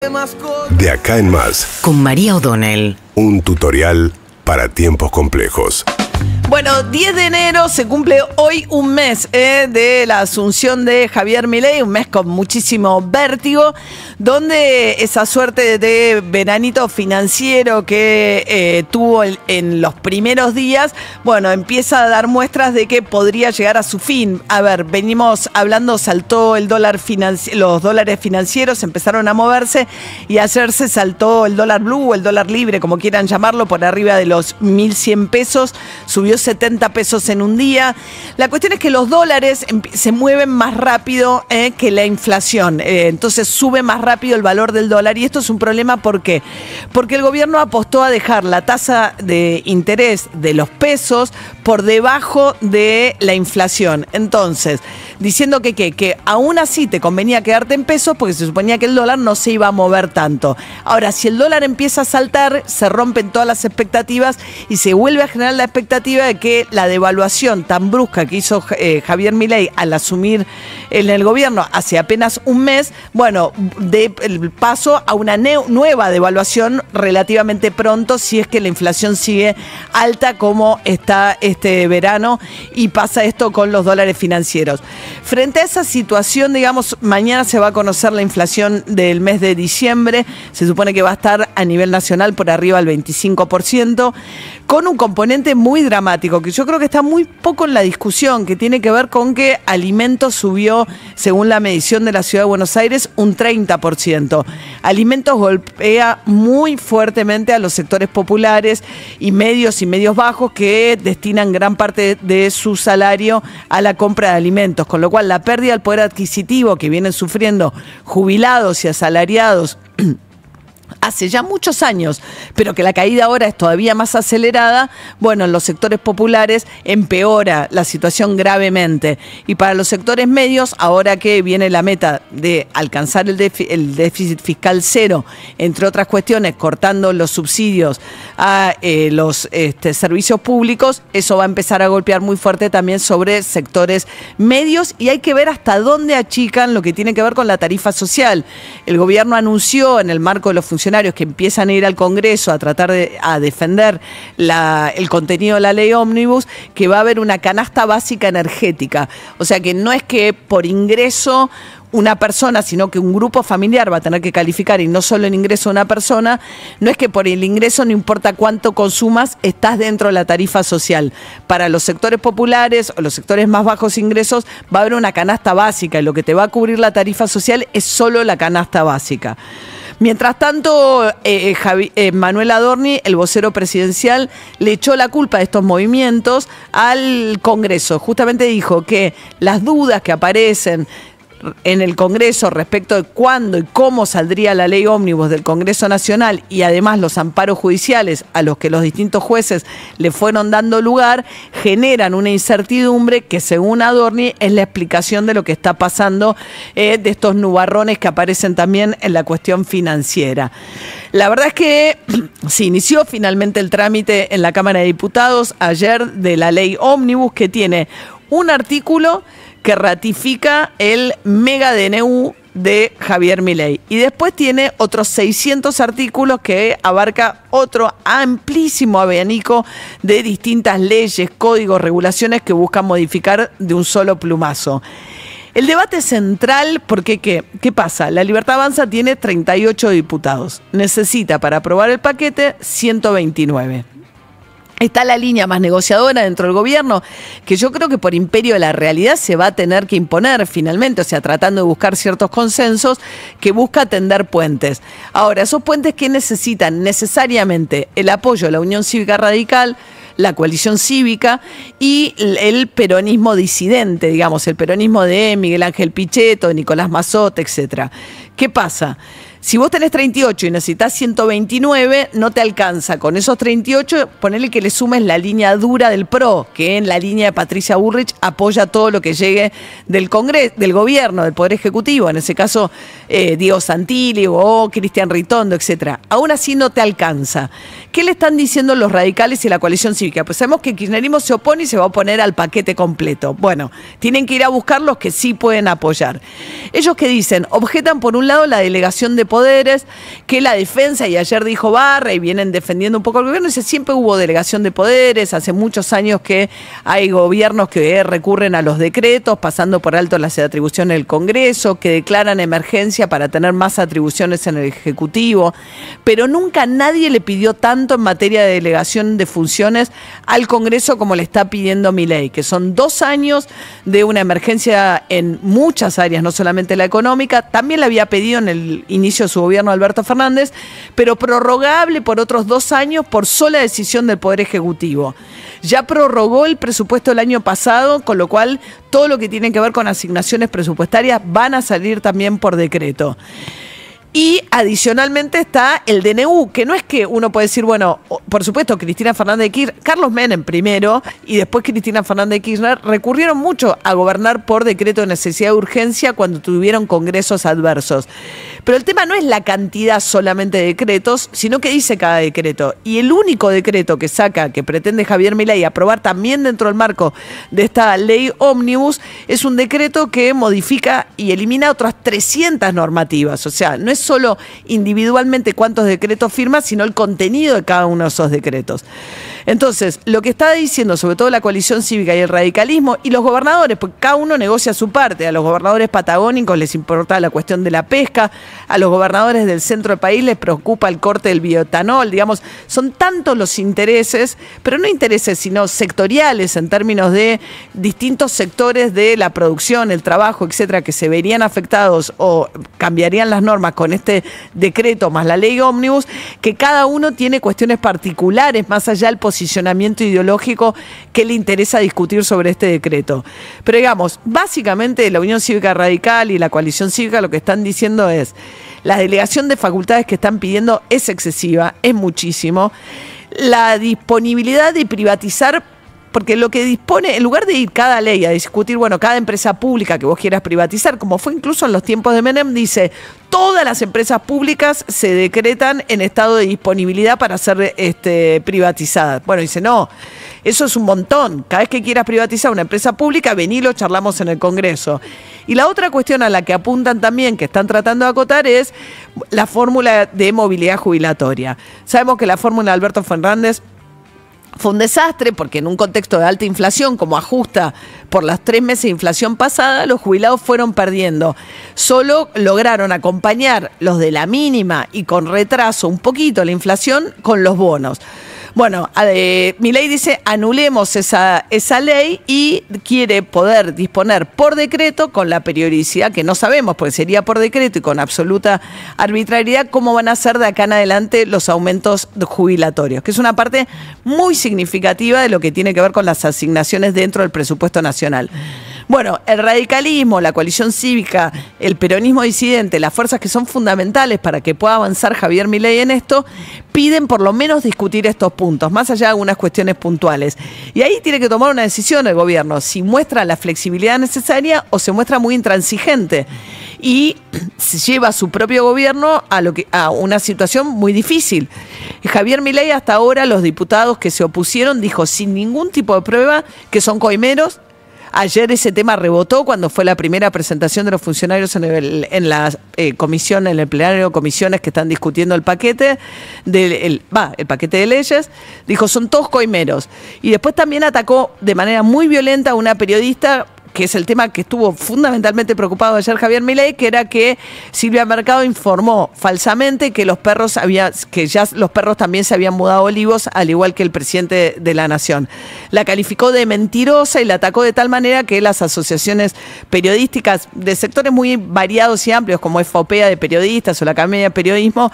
De acá en más, con María O'Donnell. un tutorial para tiempos complejos. Bueno, 10 de enero se cumple hoy un mes de la asunción de Javier Milei, un mes con muchísimo vértigo, donde esa suerte de veranito financiero que tuvo en los primeros días, bueno, empieza a dar muestras de que podría llegar a su fin. A ver, venimos hablando, saltó el dólar los dólares financieros, empezaron a moverse y ayer se saltó el dólar blue o el dólar libre, como quieran llamarlo, por arriba de los 1.100 pesos, subió 70 pesos en un día. La cuestión es que los dólares se mueven más rápido que la inflación. Entonces sube más rápido el valor del dólar y esto es un problema. ¿Por qué? Porque el gobierno apostó a dejar la tasa de interés de los pesos por debajo de la inflación. Entonces, diciendo que aún así te convenía quedarte en pesos porque se suponía que el dólar no se iba a mover tanto. Ahora, si el dólar empieza a saltar, se rompen todas las expectativas y se vuelve a generar la expectativa de que la devaluación tan brusca que hizo Javier Milei al asumir en el gobierno hace apenas un mes, bueno, de el paso a una nueva devaluación relativamente pronto, si es que la inflación sigue alta como está este verano y pasa esto con los dólares financieros. Frente a esa situación, digamos, mañana se va a conocer la inflación del mes de diciembre, se supone que va a estar a nivel nacional por arriba del 25%, con un componente muy dramático, que yo creo que está muy poco en la discusión, que tiene que ver con que alimentos subió, según la medición de la Ciudad de Buenos Aires, un 30%. Alimentos golpea muy fuertemente a los sectores populares y medios bajos que destinan gran parte de su salario a la compra de alimentos, con lo cual la pérdida del poder adquisitivo que vienen sufriendo jubilados y asalariados hace ya muchos años, pero que la caída ahora es todavía más acelerada, bueno, en los sectores populares empeora la situación gravemente. Y para los sectores medios, ahora que viene la meta de alcanzar el déficit fiscal cero, entre otras cuestiones, cortando los subsidios a los servicios públicos, eso va a empezar a golpear muy fuerte también sobre sectores medios y hay que ver hasta dónde achican lo que tiene que ver con la tarifa social. El gobierno anunció en el marco de los funcionarios que empiezan a ir al Congreso a tratar de defender el contenido de la ley ómnibus, que va a haber una canasta básica energética. O sea que no es que por ingreso una persona, sino que un grupo familiar va a tener que calificar, y no solo el ingreso de una persona, no es que por el ingreso, no importa cuánto consumas, estás dentro de la tarifa social. Para los sectores populares o los sectores más bajos ingresos va a haber una canasta básica y lo que te va a cubrir la tarifa social es solo la canasta básica. Mientras tanto, Manuel Adorni, el vocero presidencial, le echó la culpa de estos movimientos al Congreso. Justamente dijo que las dudas que aparecen en el Congreso respecto de cuándo y cómo saldría la ley ómnibus del Congreso Nacional y además los amparos judiciales a los que los distintos jueces le fueron dando lugar, generan una incertidumbre que, según Adorni, es la explicación de lo que está pasando, de estos nubarrones que aparecen también en la cuestión financiera. La verdad es que se inició finalmente el trámite en la Cámara de Diputados ayer de la ley ómnibus, que tiene un artículo que ratifica el mega DNU de Javier Milei. Y después tiene otros 600 artículos que abarca otro amplísimo abanico de distintas leyes, códigos, regulaciones que buscan modificar de un solo plumazo. El debate central, porque ¿qué pasa? La Libertad Avanza tiene 38 diputados. Necesita para aprobar el paquete 129. Está la línea más negociadora dentro del gobierno, que yo creo que por imperio de la realidad se va a tener que imponer finalmente, o sea, tratando de buscar ciertos consensos, que busca tender puentes. Ahora, esos puentes que necesitan necesariamente el apoyo de la Unión Cívica Radical, la coalición cívica y el peronismo disidente, digamos, el peronismo de Miguel Ángel Pichetto, de Nicolás Mazot, etcétera. ¿Qué pasa? Si vos tenés 38 y necesitas 129, no te alcanza. Con esos 38, ponele que le sumes la línea dura del PRO, que en la línea de Patricia Bullrich apoya todo lo que llegue del Congreso, del gobierno, del Poder Ejecutivo, en ese caso Diego Santilli o Cristian Ritondo, etcétera. Aún así no te alcanza. ¿Qué le están diciendo los radicales y la coalición cívica? Pues sabemos que el kirchnerismo se opone y se va a oponer al paquete completo. Bueno, tienen que ir a buscar los que sí pueden apoyar. Ellos que dicen, objetan por un lado la delegación de poderes, que la defensa, y ayer dijo Barra, y vienen defendiendo un poco el gobierno, dice, siempre hubo delegación de poderes, hace muchos años que hay gobiernos que recurren a los decretos, pasando por alto las atribuciones del Congreso, que declaran emergencia para tener más atribuciones en el Ejecutivo, pero nunca nadie le pidió tanto en materia de delegación de funciones al Congreso como le está pidiendo Milei, que son 2 años de una emergencia en muchas áreas, no solamente la económica, también la había pedido en el inicio de su gobierno Alberto Fernández, pero prorrogable por otros 2 años por sola decisión del Poder Ejecutivo. Ya prorrogó el presupuesto del año pasado, con lo cual todo lo que tiene que ver con asignaciones presupuestarias van a salir también por decreto. Y adicionalmente está el DNU, que no es que uno puede decir, bueno, por supuesto, Cristina Fernández de Kirchner, Carlos Menem primero y después Cristina Fernández de Kirchner recurrieron mucho a gobernar por decreto de necesidad de urgencia cuando tuvieron congresos adversos. Pero el tema no es la cantidad solamente de decretos, sino que dice cada decreto. Y el único decreto que saca, que pretende Javier Milei aprobar también dentro del marco de esta ley ómnibus, es un decreto que modifica y elimina otras 300 normativas. O sea, no es solo individualmente cuántos decretos firma, sino el contenido de cada uno de esos decretos. Entonces, lo que está diciendo sobre todo la coalición cívica y el radicalismo y los gobernadores, porque cada uno negocia su parte, a los gobernadores patagónicos les importa la cuestión de la pesca, a los gobernadores del centro del país les preocupa el corte del bioetanol, digamos, son tantos los intereses, pero no intereses sino sectoriales en términos de distintos sectores de la producción, el trabajo, etcétera, que se verían afectados o cambiarían las normas con este decreto más la ley ómnibus, que cada uno tiene cuestiones particulares más allá del posicionamiento ideológico que le interesa discutir sobre este decreto. Pero digamos, básicamente la Unión Cívica Radical y la coalición cívica lo que están diciendo es, la delegación de facultades que están pidiendo es excesiva, es muchísimo. La disponibilidad de privatizar, porque lo que dispone, en lugar de ir cada ley a discutir, bueno, cada empresa pública que vos quieras privatizar, como fue incluso en los tiempos de Menem, dice, todas las empresas públicas se decretan en estado de disponibilidad para ser privatizadas. Bueno, dice, no, eso es un montón. Cada vez que quieras privatizar una empresa pública, vení, lo charlamos en el Congreso. Y la otra cuestión a la que apuntan también, que están tratando de acotar, es la fórmula de movilidad jubilatoria. Sabemos que la fórmula de Alberto Fernández fue un desastre porque en un contexto de alta inflación, como ajusta por las 3 meses de inflación pasada, los jubilados fueron perdiendo. Solo lograron acompañar los de la mínima y con retraso un poquito la inflación con los bonos. Bueno, Milei dice, anulemos esa ley y quiere poder disponer por decreto, con la periodicidad que no sabemos, porque sería por decreto y con absoluta arbitrariedad, cómo van a ser de acá en adelante los aumentos jubilatorios, que es una parte muy significativa de lo que tiene que ver con las asignaciones dentro del presupuesto nacional. Bueno, el radicalismo, la coalición cívica, el peronismo disidente, las fuerzas que son fundamentales para que pueda avanzar Javier Milei en esto, piden por lo menos discutir estos puntos, más allá de algunas cuestiones puntuales. Y ahí tiene que tomar una decisión el gobierno, si muestra la flexibilidad necesaria o se muestra muy intransigente. Y se lleva a su propio gobierno a una situación muy difícil. Javier Milei, hasta ahora, los diputados que se opusieron, dijo sin ningún tipo de prueba que son coimeros. Ayer ese tema rebotó cuando fue la primera presentación de los funcionarios en la comisión, en el plenario de comisiones que están discutiendo el paquete, el paquete de leyes. Dijo, son todos coimeros. Y después también atacó de manera muy violenta a una periodista, que es el tema que estuvo fundamentalmente preocupado ayer Javier Milei, que era que Silvia Mercado informó falsamente que los perros también se habían mudado a Olivos, al igual que el presidente de la Nación. La calificó de mentirosa y la atacó de tal manera que las asociaciones periodísticas de sectores muy variados y amplios, como FOPEA de periodistas o la Academia de Periodismo,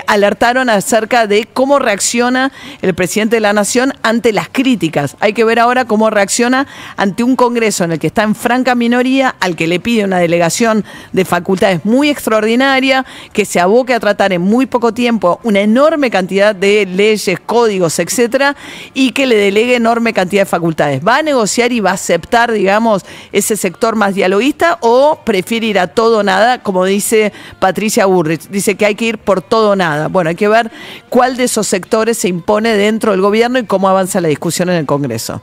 alertaron acerca de cómo reacciona el presidente de la Nación ante las críticas. Hay que ver ahora cómo reacciona ante un Congreso en el que está en franca minoría, al que le pide una delegación de facultades muy extraordinaria, que se aboque a tratar en muy poco tiempo una enorme cantidad de leyes, códigos, etcétera, y que le delegue enorme cantidad de facultades. ¿Va a negociar y va a aceptar, digamos, ese sector más dialoguista o prefiere ir a todo o nada, como dice Patricia Bullrich? Dice que hay que ir por todo o nada. Bueno, hay que ver cuál de esos sectores se impone dentro del gobierno y cómo avanza la discusión en el Congreso.